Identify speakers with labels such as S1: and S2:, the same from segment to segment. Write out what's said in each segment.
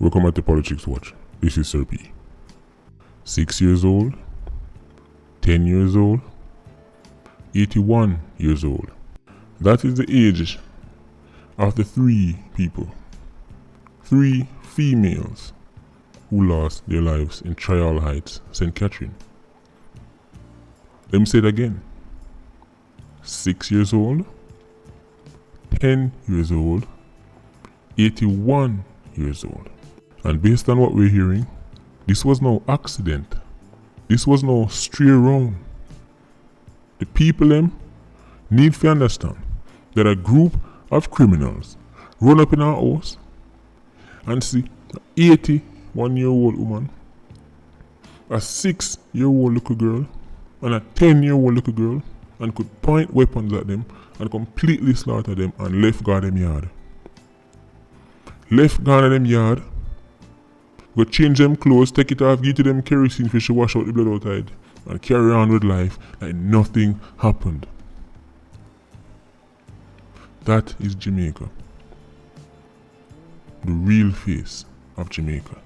S1: Welcome at the Politricks Watch. This is Sir P. 6 years old, 10 years old, 81 years old. That is the age of the 3 people, 3 females who lost their lives in Trial Heights, St. Catherine. Let me say it again. 6 years old, 10 years old, 81 years old. And based on what we're hearing, this was no accident. This was no stray round. The people them need to understand that a group of criminals run up in our house and see an 81-year-old woman, a 6-year-old little girl, and a 10-year-old little girl, and could point weapons at them and completely slaughter them and left guard them yard. Left guard them yard, go change them clothes, take it off, give to them kerosene fish to wash out the blood outside, and carry on with life like nothing happened. That is Jamaica. The real face of Jamaica.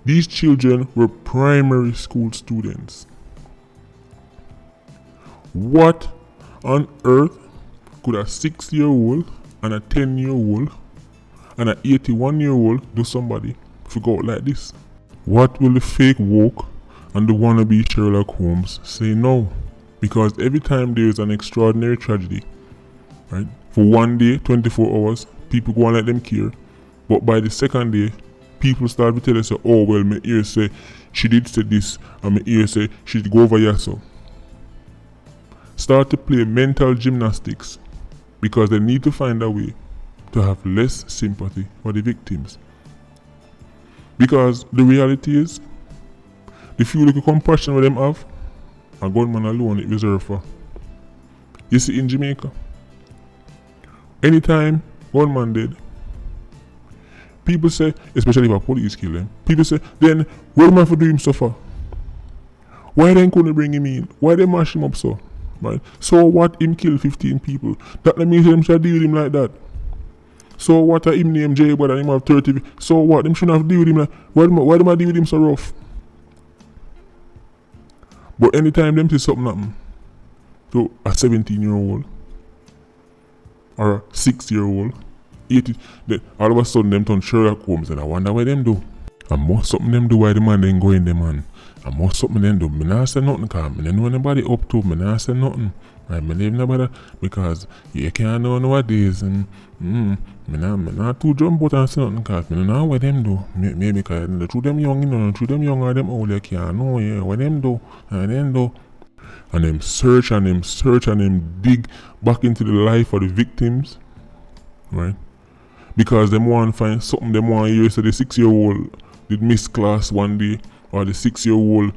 S1: These children were primary school students. What on earth could a 6-year-old and a 10-year-old and an 81-year-old do somebody figure out like this? What will the fake woke and the wannabe Sherlock Holmes say now? Because every time there is an extraordinary tragedy, right, for one day, 24 hours, people go and let them care. But by the second day, people start to tell us, oh well, my ear say she did say this, and my ear say she did go over here so. Start to play mental gymnastics because they need to find a way to have less sympathy for the victims. Because the reality is, the few little compassion with them have, a gunman alone it reserved for. You see in Jamaica, anytime gunman dead, people say, especially if a police kill them, people say, then what am I for doing him suffer? Why then couldn't bring him in? Why they mash him up so? Right? So what, him kill 15 people? That means them should deal with him like that. So what, him name J but him have 30. So what, them shouldn't have deal with him like, why them I deal with him so rough? But anytime them see something happen to a 17-year-old or a 6-year-old, 80, then all of a sudden them turn Sherlock Holmes and I wonder what them do. And most something them do why the man then go in the man. And most something them do. Me not say nothing cause me don't know anybody up to, me not say nothing. I believe nobody because you can't know nowadays and me not too jump out and say nothing cause me don't know what them do. Maybe because through them young, you know, through them young or them old, you can't know, yeah, what them do, and them do. And them search and them dig back into the life of the victims, right? Because them want to find something them want to hear. So the 6-year-old did miss class one day, or the 6-year-old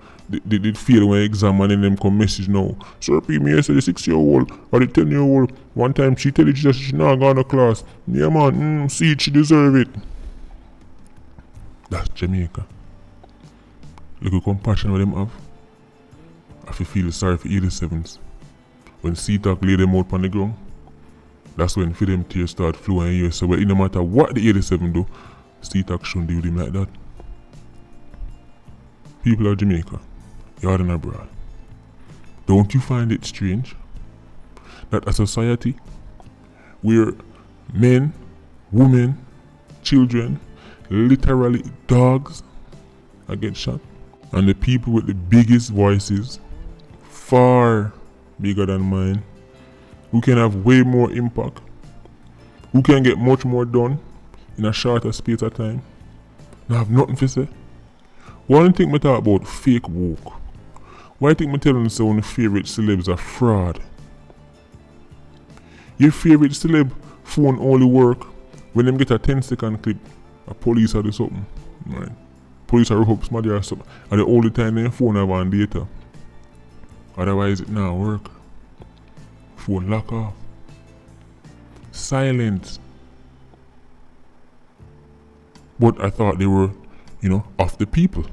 S1: did fail when exam and then them come message now. Sir P, me say the 6-year-old or the 10-year-old, one time she tell it she not gone to class. Yeah man, see it, she deserve it. That's Jamaica. Look at compassion what them have. I feel sorry for 87s. When C-Talk lay them out on the ground, that's when for them tears start flowing here. So no matter what the 87 do, C-Talk shouldn't deal with him like that. People of Jamaica, yard and abroad, don't you find it strange that a society where men, women, children, literally dogs are getting shot, and the people with the biggest voices, far bigger than mine, who can have way more impact, who can get much more done in a shorter space of time, and have nothing to say? One thing me talk about fake woke. Why think me telling you so one of favorite celebs are fraud? Your favorite celeb phone only work when them get a 10-second clip, a police or do something, right? Police are up somebody or something, and the only time their phone have on data. Otherwise it not work. Phone lock off. Silence. But I thought they were, of the people.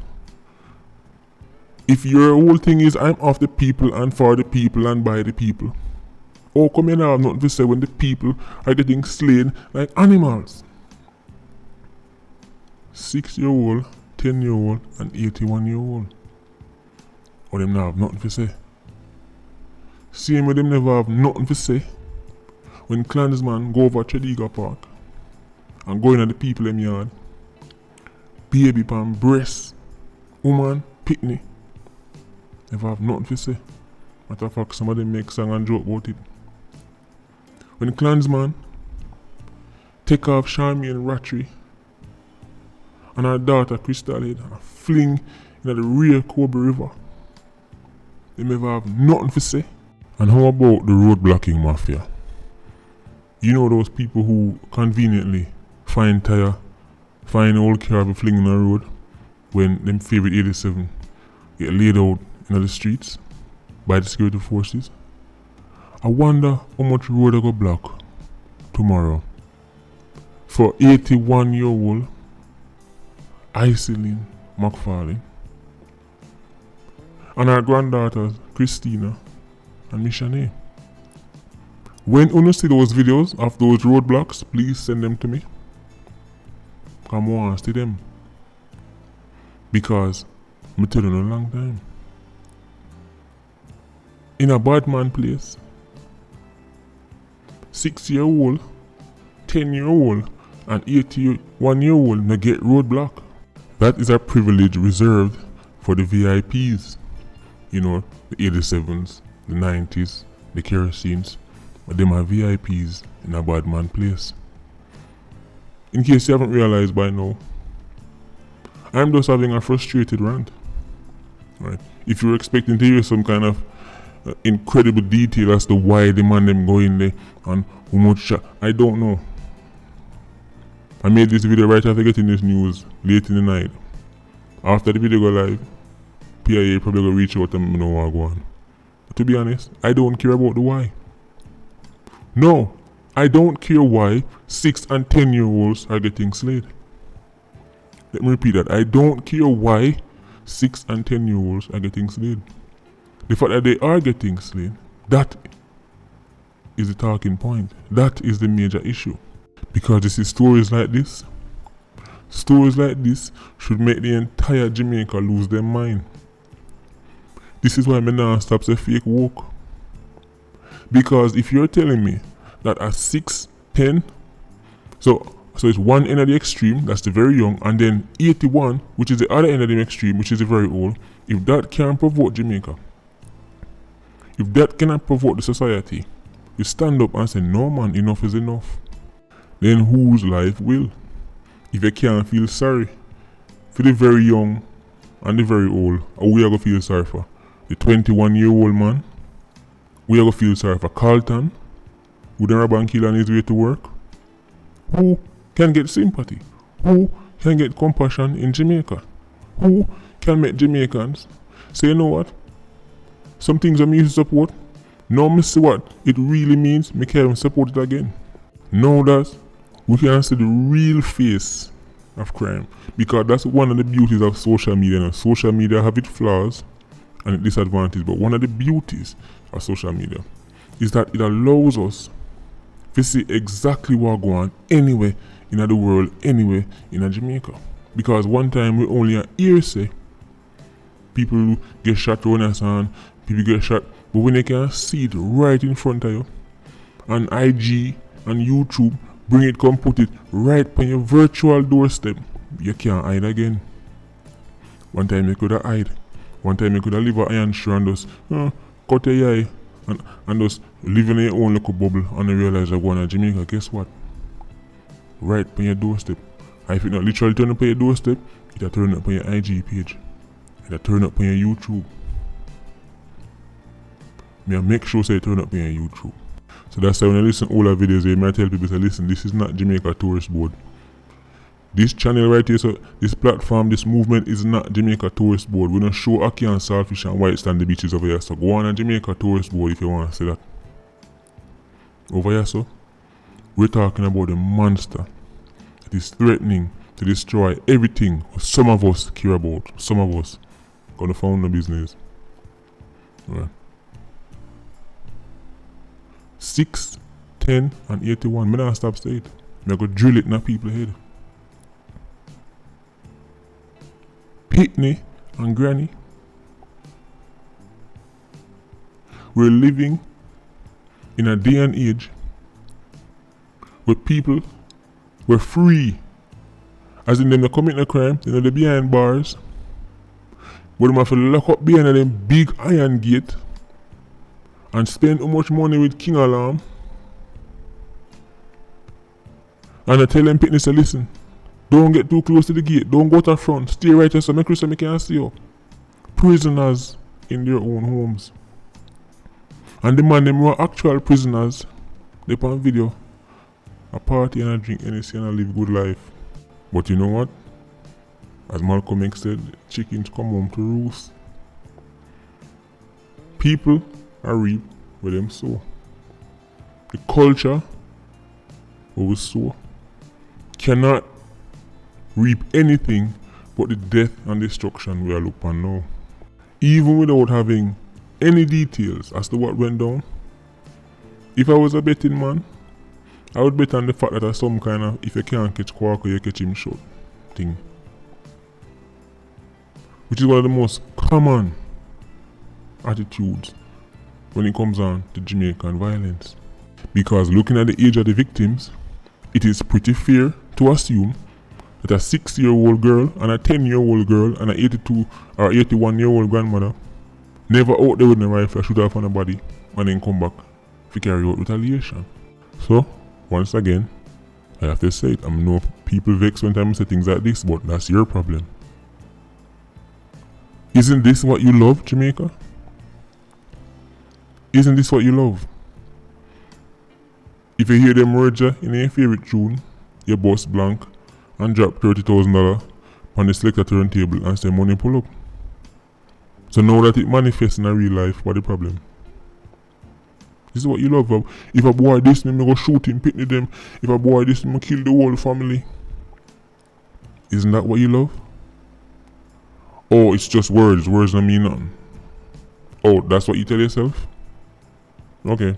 S1: If your whole thing is I'm of the people and for the people and by the people, how come you now have nothing to say when the people are getting slain like animals? 6-year-old, 10-year-old, and 81-year-old. Or them not have nothing to say. Same with them never have nothing to say when clansmen go over to Liga Park and go in at the people them yard. Baby pan breast, woman, picnic. Never have nothing to say. Matter of fact, some of them make song and joke about it. When clansman take off Charmaine Ratry and her daughter Crystal Head and fling into the real Kobe River, they never have nothing to say. And how about the road blocking mafia? You know those people who conveniently find old car be fling in the road when them favorite 87 get laid out in the streets by the security forces? I wonder how much road I go block tomorrow for 81-year-old Iciline Mcfarlane and her granddaughters Christina and Mishane. When you see those videos of those roadblocks, please send them to me. Come on, see them. Because I'm telling you a long time. In a bad man place, 6-year-old, 10-year-old, and 81-year-old no get roadblock. That is a privilege reserved for the VIPs. You know, the 87s, the 90s, the kerosenes. But them are VIPs in a bad man place. In case you haven't realized by now, I'm just having a frustrated rant. Right? If you're expecting to hear some kind of incredible detail as to why the man them go in there and how much I don't know. I made this video right after getting this news late in the night. After the video go live, PIA probably go reach out and know what go on. But to be honest, I don't care about the why. No, I don't care why 6 and 10-year-olds are getting slayed. Let me repeat that. I don't care why 6 and 10-year-olds are getting slayed. The fact that they are getting slayed, that is the talking point. That is the major issue. Because this is stories like this should make the entire Jamaica lose their mind. This is why me now stop say fake woke. Because if you're telling me that at 6, 10, so it's one end of the extreme, that's the very young, and then 81, which is the other end of the extreme, which is the very old, if that can provoke Jamaica, if that cannot provoke the society, you stand up and say, no man, enough is enough. Then whose life will? If you can't feel sorry for the very young and the very old, or we are going to feel sorry for the 21-year-old man, we are going to feel sorry for Carlton, who done rob and kill on his way to work. Who can get sympathy? Who can get compassion in Jamaica? Who can make Jamaicans say, you know what? Some things I'm used to support. Now me see what it really means, me can't support it again. Now that we can see the real face of crime. Because that's one of the beauties of social media. Now, social media have its flaws and its disadvantages, but one of the beauties of social media is that it allows us to see exactly what going on anywhere in the world, anywhere in Jamaica. Because one time we only hear say people get shot on us and people get shot, but when they can see it right in front of you, and IG and YouTube bring it, come put it right on your virtual doorstep, you can't hide again. One time you could have hide. One time you could have live an iron shoe and just cut your eye and just live in your own little bubble and you realize you're going to Jamaica. Guess what? Right on your doorstep. And if it not literally turn up on your doorstep, it'll turn up on your IG page. It'll turn up on your YouTube. Me make sure say it turn up on your YouTube. So that's why when I listen to all our videos, I might tell people to listen, this is not Jamaica Tourist Board. This channel right here, so this platform, this movement is not Jamaica Tourist Board. We don't show Aki and Saltfish and white sandy beaches over here. So go on a Jamaica Tourist Board if you want to see that. Over here, so we're talking about a monster that is threatening to destroy everything some of us care about. Some of us gonna found the business. Right. 6, 10, and 81. Me not stop saying it. Me go drill it in the people's head. pitney and granny. We're living in a day and age where people were free. As in them they commit a crime, you know, they behind bars. But them have to lock up behind them big iron gate and spend how much money with King Alarm. And I tell them pitness to listen. Don't get too close to the gate. Don't go to the front. Stay right here so make sure I can't see you. Prisoners in their own homes. And the man them were actual prisoners. They put on video. A party and a drink anything and a live good life. But you know what? As Malcolm X said, chickens come home to roost. People are reap where them sow. The culture where we sow cannot reap anything but the death and destruction we are looking upon now. Even without having any details as to what went down, if I was a betting man, I would bet on the fact that there's some kind of, if you can't catch Quark, you catch him short thing. Which is one of the most common attitudes when it comes on to Jamaican violence. Because looking at the age of the victims, it is pretty fair to assume that a 6-year-old girl and a 10-year-old girl and an 82 or 81-year-old grandmother never out there with a rifle shoot off on a body and then come back to carry out retaliation. So, once again, I have to say it, I know people vex when I say things like this, but that's your problem. Isn't this what you love, Jamaica? Isn't this what you love? If you hear them words in your favorite tune, you bust blank and drop $30,000 on the selector turntable and say money pull up. So now that it manifests in a real life, what the problem? This is what you love. If a boy this me go shoot him, pitney them. If a boy this me kill the whole family. Isn't that what you love? Oh, it's just words. Words don't mean nothing. Oh, that's what you tell yourself? Okay.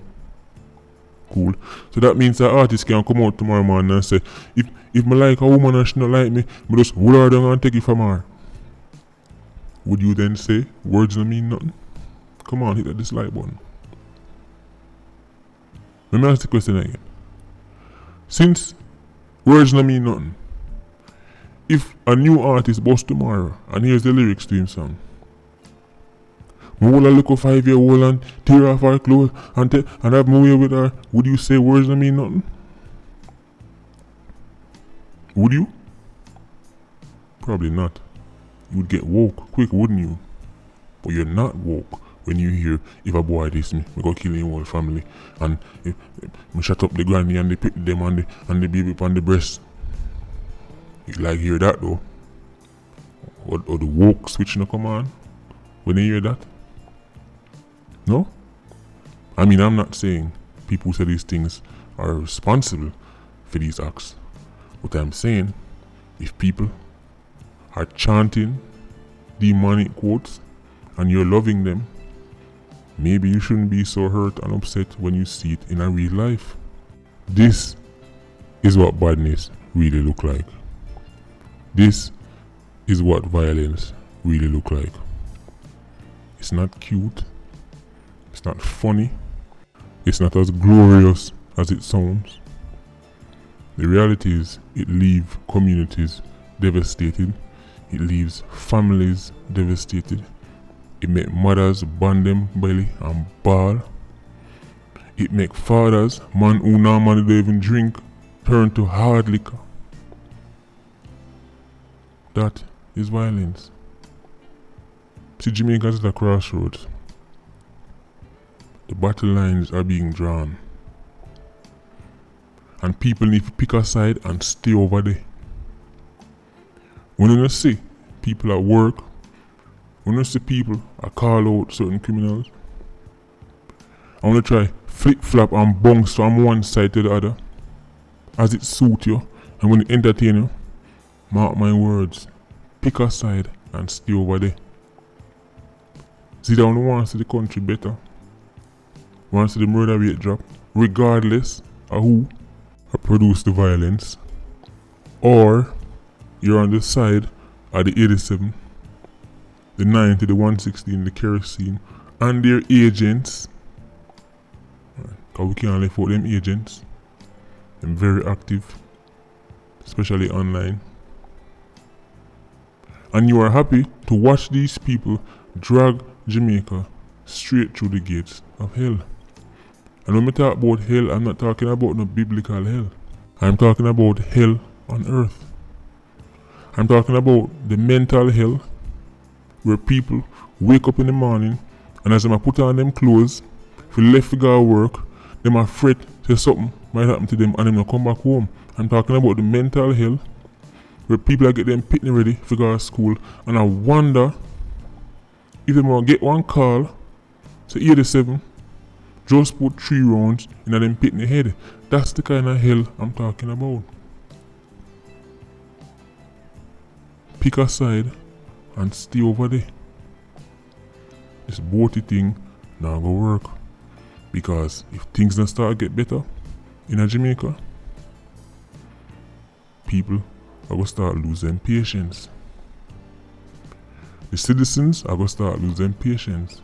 S1: Cool. So that means that artist can come out tomorrow morning and say, if me like a woman and she not like me just hold her down and take it from her. Would you then say words don't mean nothing? Come on, hit that dislike button. Let me ask the question again. Since words don't mean nothing, if a new artist busts tomorrow and hears the lyrics to his song, I will look a 5-year-old and tear off her clothes and have my way with her, would you say words don't mean nothing? Would you? Probably not. You would get woke quick, wouldn't you? But you're not woke when you hear, if a boy this me go kill him whole family and me shut up the granny and they pick them and the baby upon the breast. You like hear that though? Or the woke switching to come on when you hear that? No? I mean, I'm not saying people who say these things are responsible for these acts. What I'm saying, if people are chanting demonic quotes and you're loving them, maybe you shouldn't be so hurt and upset when you see it in a real life. This is what badness really look like. This is what violence really look like. It's not cute. It's not funny. It's not as glorious as it sounds. The reality is it leaves communities devastated. It leaves families devastated. It make mothers band them belly and bawl. It make fathers, man who normally don't even drink, turn to hard liquor. That is violence. See, Jamaica is at a crossroads. The battle lines are being drawn. And people need to pick a side and stay over there. When you see people at work, when you see people call out certain criminals, I want to try flip-flop and bounce from one side to the other as it suits you and when it entertain you. Mark my words, pick a side and stay over there. See, they only want to see the country better. Want to see the murder rate drop, regardless of who produced the violence. Or you're on the side of the 87 the 90, the 116, the kerosene, and their agents. Because we can't let out them agents. They're very active, especially online. And you are happy to watch these people drag Jamaica straight through the gates of hell. And when we talk about hell, I'm not talking about no biblical hell. I'm talking about hell on earth. I'm talking about the mental hell, where people wake up in the morning and as they put on them clothes, if they left to go to work, they might fret say something might happen to them and they come back home. I'm talking about the mental hell, where people are get them pitney ready to go to school, and I wonder if they might get one call, say 87, just put 3 rounds in them pitney head. That's the kind of hell I'm talking about. Pick a side and stay over there. This boaty thing now go work, because if things don't start to get better in Jamaica, people are going to start losing patience. The citizens are going to start losing patience.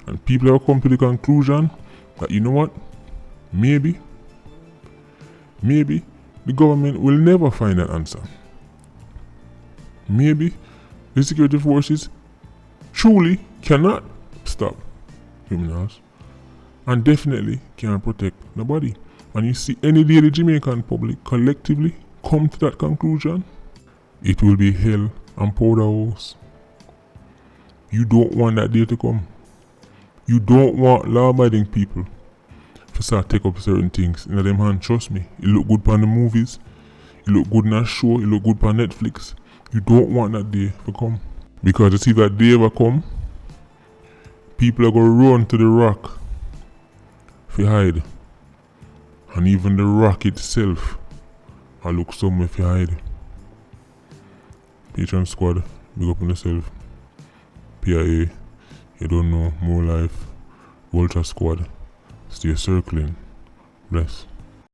S1: And people have come to the conclusion that, you know what, maybe the government will never find an answer. Maybe the security forces truly cannot stop criminals and definitely can't protect nobody. And you see any day the Jamaican public collectively come to that conclusion, it will be hell and powder house. You don't want that day to come. You don't want law-abiding people to start take up certain things in them hand. Trust me, it look good on the movies, it look good in a show, it look good on Netflix. You don't want that day to come. Because you see that day ever come, people are going to run to the rock to hide. And even the rock itself will look somewhere to hide. Patreon squad, big up on yourself. PIA, you don't know, more life. Ultra squad, stay circling. Bless.